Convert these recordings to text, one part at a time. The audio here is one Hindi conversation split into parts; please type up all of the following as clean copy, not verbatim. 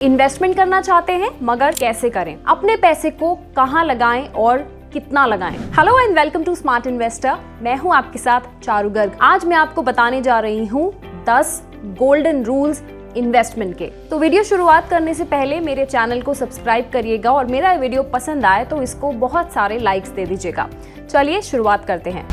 इन्वेस्टमेंट करना चाहते हैं मगर कैसे करें, अपने पैसे को कहां लगाएं और कितना लगाएं। Hello and welcome to smart investor. मैं हूं आपके साथ चारू गर्ग। आज मैं आपको बताने जा रही हूं 10 गोल्डन रूल्स इन्वेस्टमेंट के। तो वीडियो शुरुआत करने से पहले मेरे चैनल को सब्सक्राइब करिएगा और मेरा वीडियो पसंद आए तो इसको बहुत सारे लाइक्स दे दीजिएगा। चलिए शुरुआत करते हैं।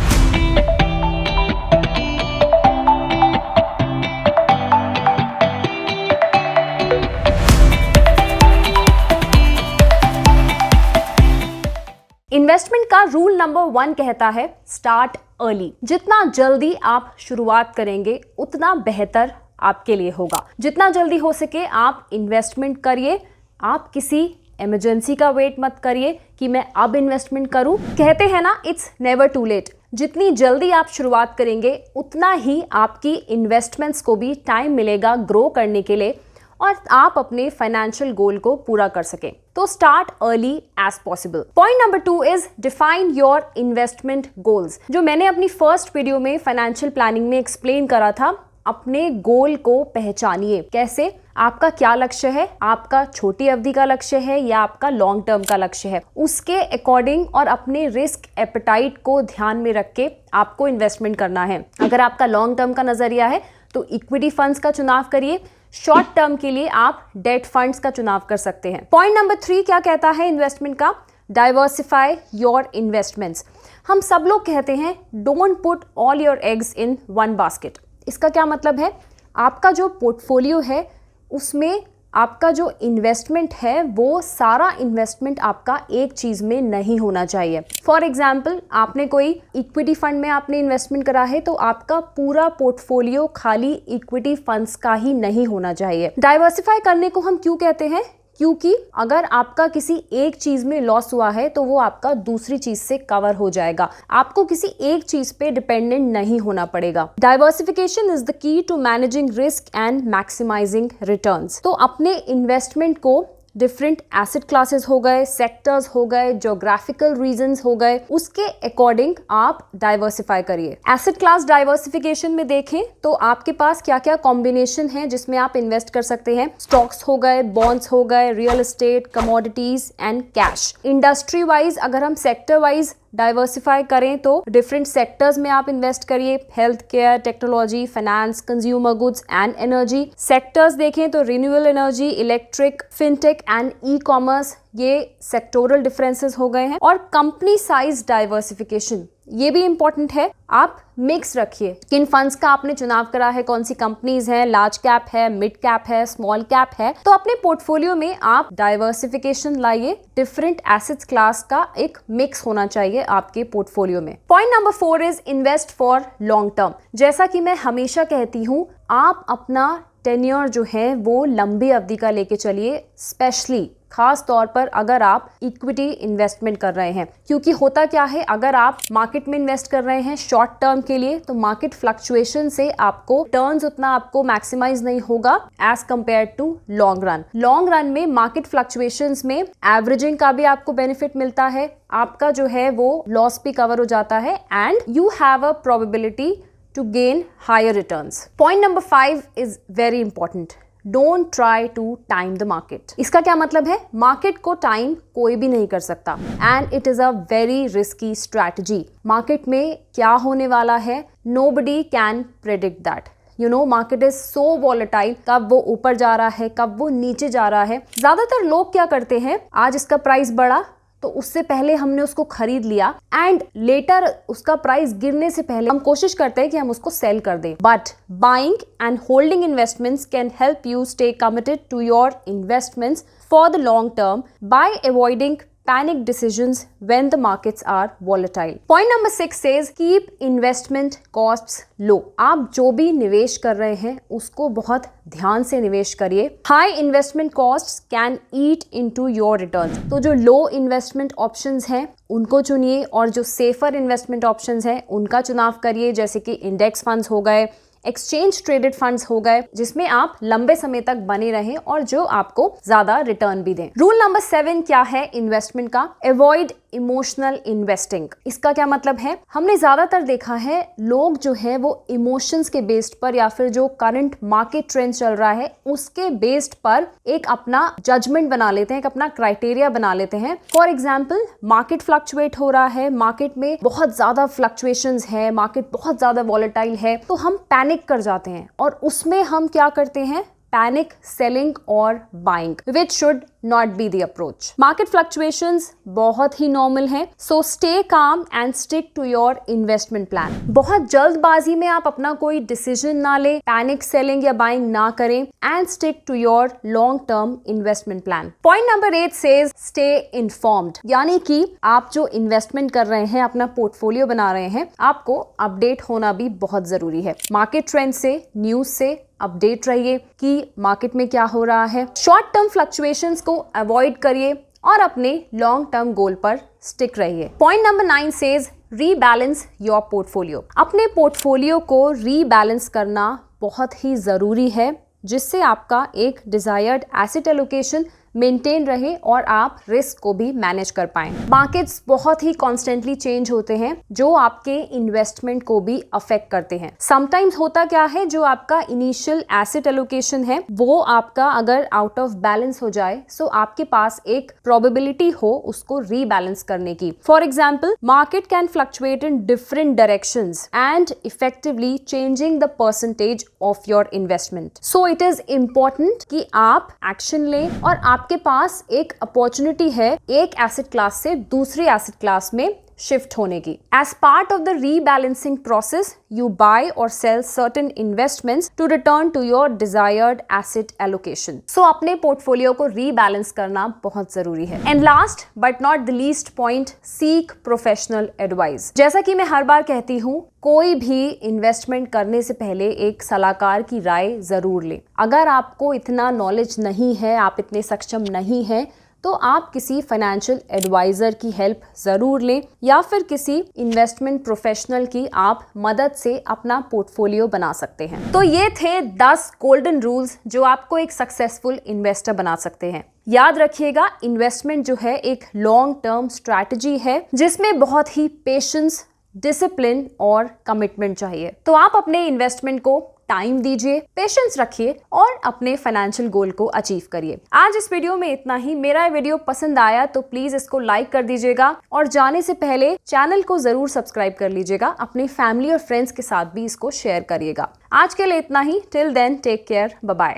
इन्वेस्टमेंट का रूल नंबर 1 कहता है स्टार्ट अर्ली। जितना जल्दी आप शुरुआत करेंगे उतना बेहतर आपके लिए होगा। जितना जल्दी हो सके आप इन्वेस्टमेंट करिए। आप किसी इमरजेंसी का वेट मत करिए कि मैं अब इन्वेस्टमेंट करूं। कहते हैं ना, इट्स नेवर टू लेट। जितनी जल्दी आप शुरुआत करेंगे उतना ही आपकी इन्वेस्टमेंट्स को भी टाइम मिलेगा ग्रो करने के लिए और आप अपने फाइनेंशियल गोल को पूरा कर सकें। तो start early as possible. Point number 2 is define your investment goals. जो मैंने अपनी फर्स्ट वीडियो में फाइनेंशियल प्लानिंग में एक्सप्लेन करा था, अपने गोल को पहचानिए। कैसे? आपका क्या लक्ष्य है? आपका छोटी अवधि का लक्ष्य है या आपका लॉन्ग टर्म का लक्ष्य है? उसके अकॉर्डिंग और अपने रिस्क एपेटाइट को ध्यान में रख के आपको इन्वेस्टमेंट करना है। अगर आपका लॉन्ग टर्म का नजरिया है तो इक्विटी फंड्स का चुनाव करिए। शॉर्ट टर्म के लिए आप डेट फंड्स का चुनाव कर सकते हैं। पॉइंट नंबर 3 क्या कहता है इन्वेस्टमेंट का? Diversify your investments. हम सब लोग कहते हैं don't put all your eggs in one basket. इसका क्या मतलब है? आपका जो पोर्टफोलियो है उसमें आपका जो इन्वेस्टमेंट है वो सारा इन्वेस्टमेंट आपका एक चीज में नहीं होना चाहिए। फॉर एग्जाम्पल, आपने कोई इक्विटी फंड में आपने इन्वेस्टमेंट करा है तो आपका पूरा पोर्टफोलियो खाली इक्विटी फंड्स का ही नहीं होना चाहिए। डाइवर्सिफाई करने को हम क्यों कहते हैं? क्योंकि अगर आपका किसी एक चीज में लॉस हुआ है तो वो आपका दूसरी चीज से कवर हो जाएगा। आपको किसी एक चीज पे डिपेंडेंट नहीं होना पड़ेगा। Diversification is the key to managing risk and maximizing returns. तो अपने इन्वेस्टमेंट को डिफरेंट एसेट क्लासेस हो गए, सेक्टर्स हो गए, ज्योग्राफिकल रीजन्स हो गए, उसके अकॉर्डिंग आप डाइवर्सिफाई करिए। एसेट क्लास डाइवर्सिफिकेशन में देखें तो आपके पास क्या क्या कॉम्बिनेशन है जिसमें आप इन्वेस्ट कर सकते हैं। स्टॉक्स हो गए, बॉन्ड्स हो गए, real estate, commodities and cash. Industry wise अगर हम सेक्टर वाइज डाइवर्सिफाई करें तो डिफरेंट सेक्टर्स में आप इन्वेस्ट करिए। Health care, technology, finance, consumer goods and energy. Sectors देखें तो renewable energy, electric, fintech and e commerce. ये सेक्टोरल डिफरेंसेस हो गए हैं। और कंपनी साइज डाइवर्सिफिकेशन, ये भी इंपॉर्टेंट है। आप मिक्स रखिए किन फंड्स का आपने चुनाव करा है, कौन सी कंपनीज हैं, लार्ज कैप है, मिड कैप है, स्मॉल कैप है। तो अपने पोर्टफोलियो में आप डाइवर्सिफिकेशन लाइए। डिफरेंट एसेट्स क्लास का एक मिक्स होना चाहिए आपके पोर्टफोलियो में। Point number 4 is invest for long term. जैसा कि मैं हमेशा कहती हूँ, आप अपना टेन्योर जो है वो लंबी अवधि का लेके चलिए, स्पेशली खास तौर पर अगर आप इक्विटी इन्वेस्टमेंट कर रहे हैं। क्योंकि होता क्या है, अगर आप मार्केट में इन्वेस्ट कर रहे हैं शॉर्ट टर्म के लिए तो मार्केट फ्लक्चुएशन से आपको टर्न्स उतना आपको मैक्सिमाइज नहीं होगा as compare to long run. Long run में मार्केट फ्लक्चुएशंस में एवरेजिंग का भी आपको बेनिफिट मिलता है, आपका जो है वो लॉस भी कवर हो जाता है and you have a probability to gain higher returns. Point number 5 is very important. Don't try to time the market. इसका क्या मतलब है? मार्केट को टाइम कोई भी नहीं कर सकता and it is a very risky strategy. Market में क्या होने वाला है nobody can predict that. You know, market is so volatile. कब वो ऊपर जा रहा है, कब वो नीचे जा रहा है। ज्यादातर लोग क्या करते हैं, आज इसका प्राइस बढ़ा तो उससे पहले हमने उसको खरीद लिया एंड लेटर उसका प्राइस गिरने से पहले हम कोशिश करते हैं कि हम उसको सेल कर दें। But buying and holding investments can help you stay committed to your investments for the long term by avoiding panic decisions when the markets are volatile. Point number 6 says keep investment costs low. आप जो भी निवेश कर रहे हैं उसको बहुत ध्यान से निवेश करिए। High investment costs can eat into your returns. तो जो low investment options हैं उनको चुनिए और जो safer investment options हैं उनका चुनाव करिए, जैसे कि index funds हो गए, एक्सचेंज ट्रेडेड फंड्स हो गए जिसमें आप लंबे समय तक बने रहें और जो आपको ज्यादा रिटर्न भी दें। रूल नंबर 7 क्या है इन्वेस्टमेंट का? Avoid emotional investing. इसका क्या मतलब है? हमने ज्यादातर देखा है लोग जो है वो इमोशंस के बेस्ड पर या फिर जो करंट मार्केट ट्रेंड चल रहा है उसके बेस्ड पर एक अपना जजमेंट बना लेते हैं, एक अपना क्राइटेरिया बना लेते हैं। फॉर एग्जाम्पल, मार्केट फ्लक्चुएट हो रहा है, मार्केट में बहुत ज्यादा फ्लक्चुएशंस है, मार्केट बहुत ज्यादा वॉलेटाइल है, तो हम पैनिक कर जाते हैं और उसमें हम क्या करते हैं? पैनिक सेलिंग और buying, which should not be the approach. Market fluctuations बहुत ही नॉर्मल है, so stay calm and stick to your investment plan. बहुत जल्दबाजी में आप अपना कोई डिसीजन ना ले, पैनिक सेलिंग या बाइंग ना करें and stick to your long term investment plan. Point number 8 says stay informed, यानी कि आप जो इन्वेस्टमेंट कर रहे हैं, अपना पोर्टफोलियो बना रहे हैं, आपको अपडेट होना भी बहुत जरूरी है। मार्केट ट्रेंड से, न्यूज से अपडेट रहिए कि मार्केट में क्या हो रहा है। शॉर्ट टर्म फ्लक्चुएशंस को अवॉइड करिए और अपने लॉन्ग टर्म गोल पर स्टिक रहिए। Point number 9 says rebalance your portfolio. अपने पोर्टफोलियो को रीबैलेंस करना बहुत ही जरूरी है जिससे आपका एक डिजायर्ड एसेट एलोकेशन मेंटेन रहे और आप रिस्क को भी मैनेज कर पाएं। मार्केट्स बहुत ही कॉन्स्टेंटली चेंज होते हैं जो आपके इन्वेस्टमेंट को भी अफेक्ट करते हैं। समटाइम्स होता क्या है, जो आपका इनिशियल एसेट एलोकेशन है वो आपका अगर आउट ऑफ बैलेंस हो जाए सो आपके पास एक प्रोबेबिलिटी हो उसको रीबैलेंस करने की। For example, market can fluctuate in different directions and effectively changing the percentage of your investment. So it is important कि आप एक्शन लें और आपके पास एक अपॉर्चुनिटी है एक एसेट क्लास से दूसरी एसेट क्लास में शिफ्ट होने की। As part of the rebalancing process you buy और sell certain investments to return to your desired asset allocation. So अपने पोर्टफोलियो को रीबैलेंस करना बहुत जरूरी है। And last but not the least point, seek professional advice. जैसा कि मैं हर बार कहती हूँ, कोई भी इन्वेस्टमेंट करने से पहले एक सलाहकार की राय जरूर लें। अगर आपको इतना नॉलेज नहीं है, आप इतने सक्षम नहीं हैं, तो आप किसी फाइनेंशियल एडवाइजर की हेल्प जरूर लें या फिर किसी इन्वेस्टमेंट प्रोफेशनल की आप मदद से अपना पोर्टफोलियो बना सकते हैं। तो ये थे 10 गोल्डन रूल्स जो आपको एक सक्सेसफुल इन्वेस्टर बना सकते हैं। याद रखिएगा, इन्वेस्टमेंट जो है एक लॉन्ग टर्म स्ट्रैटेजी है जिसमें बहुत ही पेशेंस, डिसिप्लिन और कमिटमेंट चाहिए। तो आप अपने इन्वेस्टमेंट को टाइम दीजिए, पेशेंस रखिए और अपने फाइनेंशियल गोल को अचीव करिए। आज इस वीडियो में इतना ही। मेरा वीडियो पसंद आया तो प्लीज इसको लाइक कर दीजिएगा और जाने से पहले चैनल को जरूर सब्सक्राइब कर लीजिएगा। अपनी फैमिली और फ्रेंड्स के साथ भी इसको शेयर करिएगा। आज के लिए इतना ही। Till then take care, bye bye.